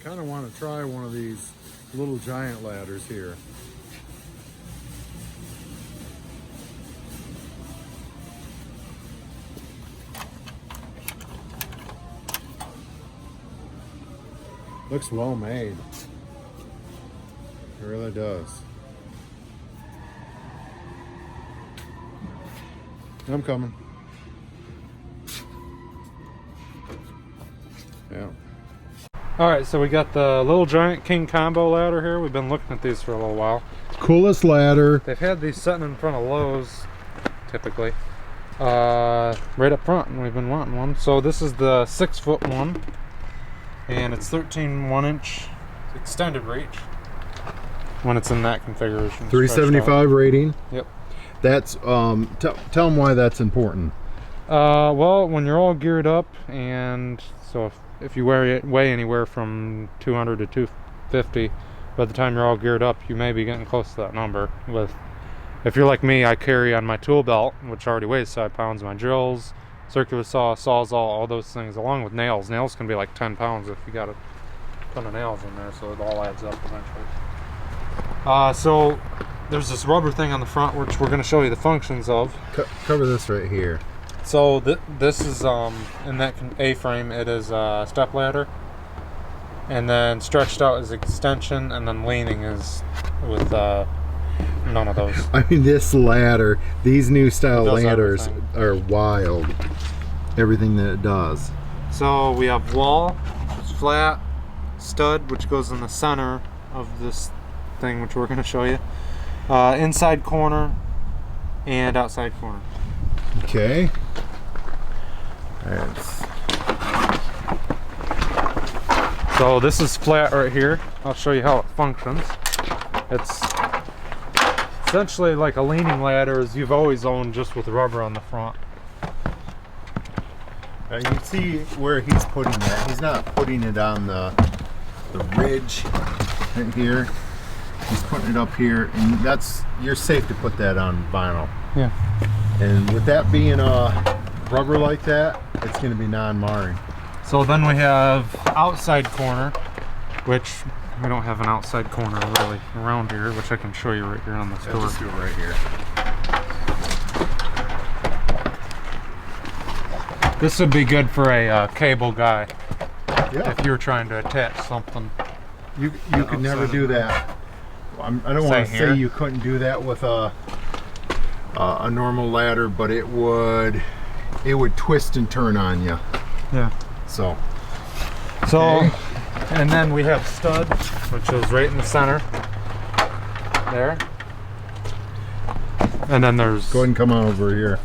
kind of want to try one of these little giant ladders here. Looks well made. It really does. I'm coming. Yeah. Alright, so we got the Little Giant King combo ladder here. We've been looking at these for a little while. Coolest ladder. They've had these sitting in front of Lowe's, typically. Right up front, and we've been wanting one. So this is the 6-foot one. And it's 13 1-inch extended reach when it's in that configuration. 375 rating. Yep. That's tell them why that's important. Well, when you're all geared up, and so if you weigh anywhere from 200 to 250, by the time you're all geared up, you may be getting close to that number. If you're like me, I carry on my tool belt, which already weighs 5 pounds, my drills, circular saw, sawzall, all those things, along with nails. Nails can be like 10 pounds if you got a ton of nails in there, so it all adds up eventually. So there's this rubber thing on the front, which we're going to show you the functions of. Cover this right here. So this is in that A-frame, it is a step ladder, and then stretched out is extension, and then leaning is with none of those. I mean, this ladder, these new style ladders are wild. Everything that it does. So we have wall, which is flat, stud, which goes in the center of this thing, which we're going to show you, inside corner and outside corner. Okay. So this is flat right here. I'll show you how it functions. It's essentially like a leaning ladder as you've always owned, just with rubber on the front. You see where he's putting that. He's not putting it on the ridge right here. He's putting it up here, and you're safe to put that on vinyl. Yeah. And with that being rubber like that, it's going to be non-marring. So then we have outside corner, which we don't have an outside corner really around here, which I can show you right here on the store. Just do it right here. This would be good for a cable guy. Yeah. If you're trying to attach something. You could never do that. I don't want to say you couldn't do that with a normal ladder, but it would twist and turn on you. Yeah. So okay. And then we have stud, which is right in the center there. And then there's... Go ahead and come on over here.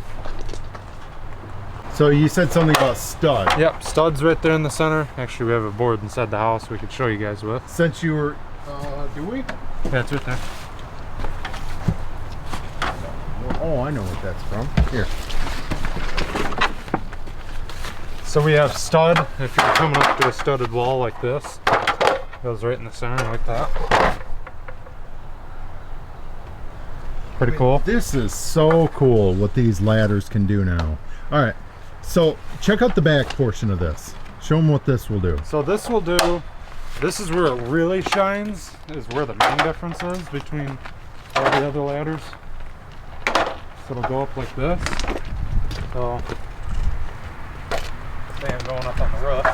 So you said something about stud. Yep, stud's right there in the center. Actually, we have a board inside the house we could show you guys with. Since you were, do we? Yeah, it's right there. Oh, I know what that's from. Here. So we have stud. If you're coming up to a studded wall like this, it goes right in the center like that. Pretty cool. This is so cool what these ladders can do now. All right, so check out the back portion of this. Show them what this will do. So this will do, this is where it really shines, is where the main difference is between all the other ladders. So it'll go up like this. So, say I'm going up on the roof.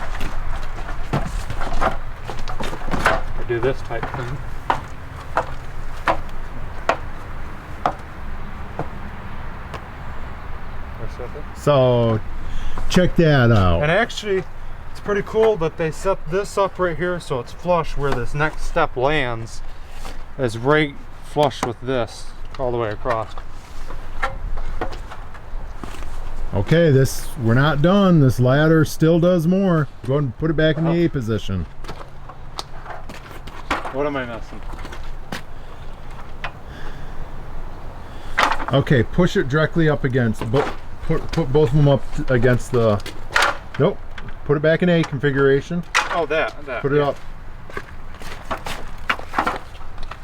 I do this type thing. So check that out. And actually, it's pretty cool that they set this up right here so it's flush where this next step lands is right flush with this all the way across. Okay, we're not done. This ladder still does more. Go ahead and put it back in the A position. What am I missing? Okay, push it directly up against, put both of them up against the, nope, put it back in A configuration. Oh, that. Put it up.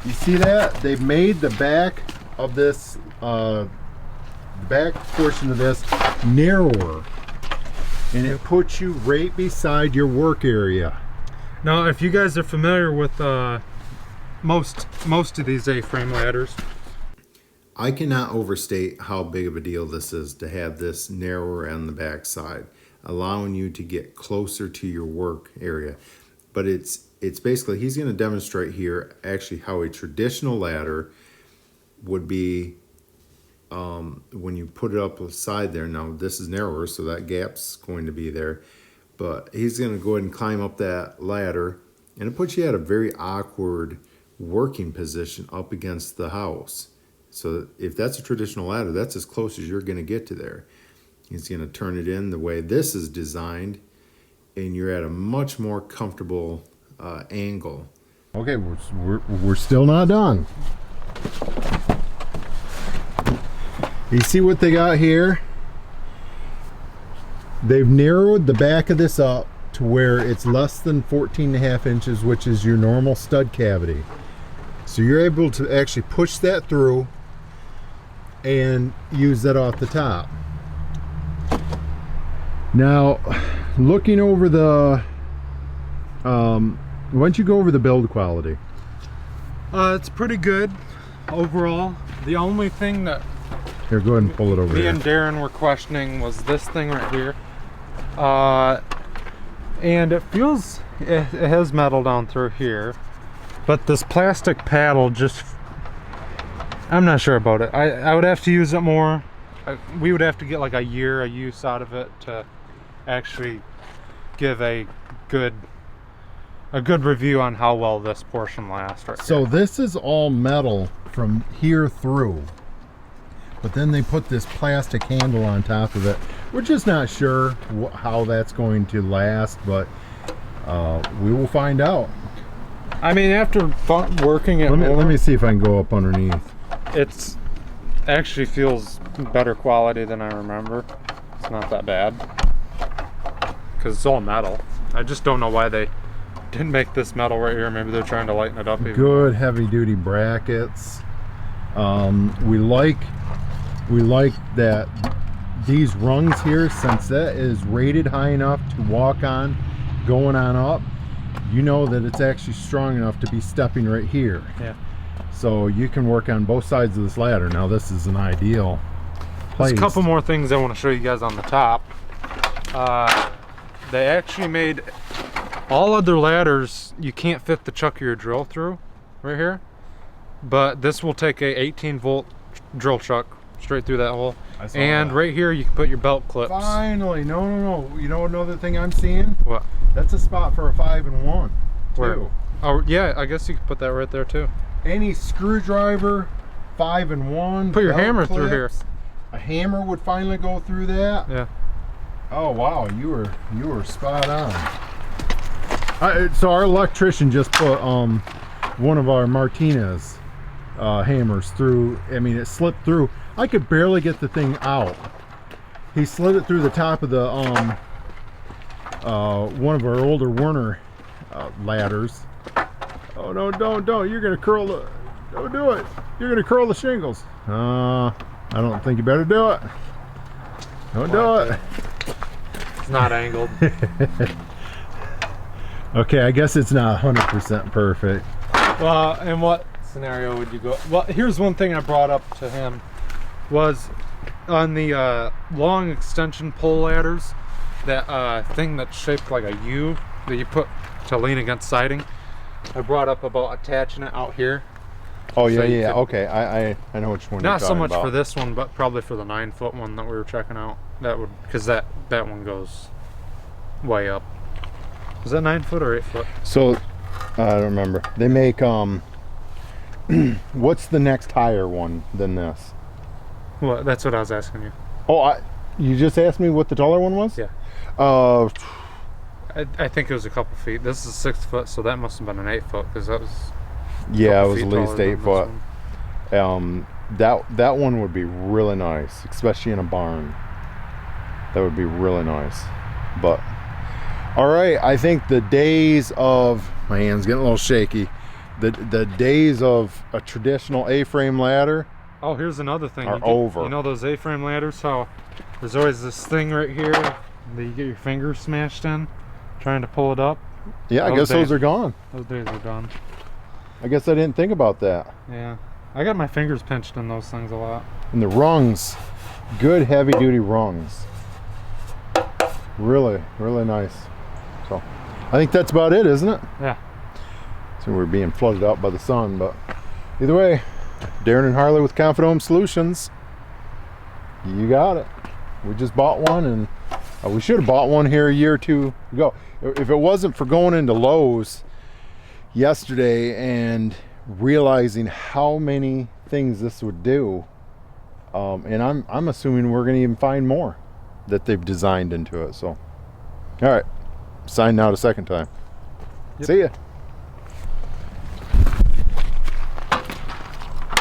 You see that? They've made the back of this, the back portion of this narrower, and it puts you right beside your work area. Now, if you guys are familiar with most of these A-frame ladders, I cannot overstate how big of a deal this is to have this narrower on the back side, allowing you to get closer to your work area. But it's basically, he's going to demonstrate here actually how a traditional ladder would be when you put it up aside there. Now this is narrower, so that gap's going to be there. But he's going to go ahead and climb up that ladder, and it puts you at a very awkward working position up against the house. So if that's a traditional ladder, that's as close as you're going to get to there. He's going to turn it in the way this is designed, and you're at a much more comfortable angle. Okay, we're still not done. You see what they got here? They've narrowed the back of this up to where it's less than 14.5 inches, which is your normal stud cavity. So you're able to actually push that through and use that off the top. Now, looking over the, why don't you go over the build quality? It's pretty good overall. The only thing that here, go ahead and pull it over me here. and Darren were questioning was this thing right here. And it feels, it has metal down through here, but this plastic paddle just, I'm not sure about it. I would have to use it more. We would have to get like a year of use out of it to actually give a good review on how well this portion lasts right So here. this is all metal from here through, but then they put this plastic handle on top of it. We're just not sure how that's going to last, but we will find out. I mean, after working it let me see if I can go up underneath. It's actually feels better quality than I remember. It's not that bad because it's all metal. I just don't know why they didn't make this metal right here. Maybe they're trying to lighten it up even Good more. heavy duty brackets. We like that these rungs here, since that is rated high enough to walk on going on up, you know that it's actually strong enough to be stepping right here. Yeah. So you can work on both sides of this ladder. Now this is an ideal place. There's a couple more things I want to show you guys on the top. They actually made all other ladders, you can't fit the chuck of your drill through right here, but this will take a 18-volt drill chuck straight through that hole. And that. Right here you can put your belt clips. Finally. No. You know another thing I'm seeing? What? That's a spot for a 5-in-1 Where? too. Oh yeah, I guess you could put that right there too. Any screwdriver, 5-in-1. Put your hammer through here. A hammer would finally go through that. Yeah. Oh wow, you were spot on. So our electrician just put one of our Martinez hammers through. I mean, it slipped through. I could barely get the thing out. He slid it through the top of the one of our older Werner ladders. Oh no, don't! You're gonna curl the. Don't do it. You're gonna curl the shingles. I don't think you better do it. Don't do it. It's not angled. Okay, I guess it's not 100% perfect. Well, in what scenario would you go? Well, here's one thing I brought up to him was on the long extension pole ladders, that thing that's shaped like a U that you put to lean against siding. I brought up about attaching it out here. Oh yeah, So yeah. could, Okay, I know which one. not you're so much about. for this one, but probably for the 9-foot one that we were checking out. That would, because that one goes way up. Is that 9-foot or 8-foot? So I don't remember. They make what's the next higher one than this? Well, that's what I was asking you. Oh, you just asked me what the taller one was? Yeah. I think it was a couple feet. This is 6-foot, so that must have been an 8-foot because that was. Yeah, it was at least 8 foot. That one would be really nice, especially in a barn. That would be really nice. But all right, I think the days of, my hand's getting a little shaky. The days of a traditional A-frame ladder. Oh, here's another thing. Are over. You know those A-frame ladders? How there's always this thing right here that you get your fingers smashed in, trying to pull it up. Yeah, I guess those are gone. Those days are done. I guess I didn't think about that. Yeah. I got my fingers pinched in those things a lot. And the rungs, good heavy duty rungs. Really, really nice. So I think that's about it, isn't it? Yeah. So we're being flooded out by the sun, but either way, Darren and Harley with Confident Home Solutions. You got it. We just bought one, and we should have bought one here a year or two ago. If it wasn't for going into Lowe's yesterday and realizing how many things this would do, and I'm assuming we're going to even find more that they've designed into it. So, all right, sign out a second time. Yep. See ya.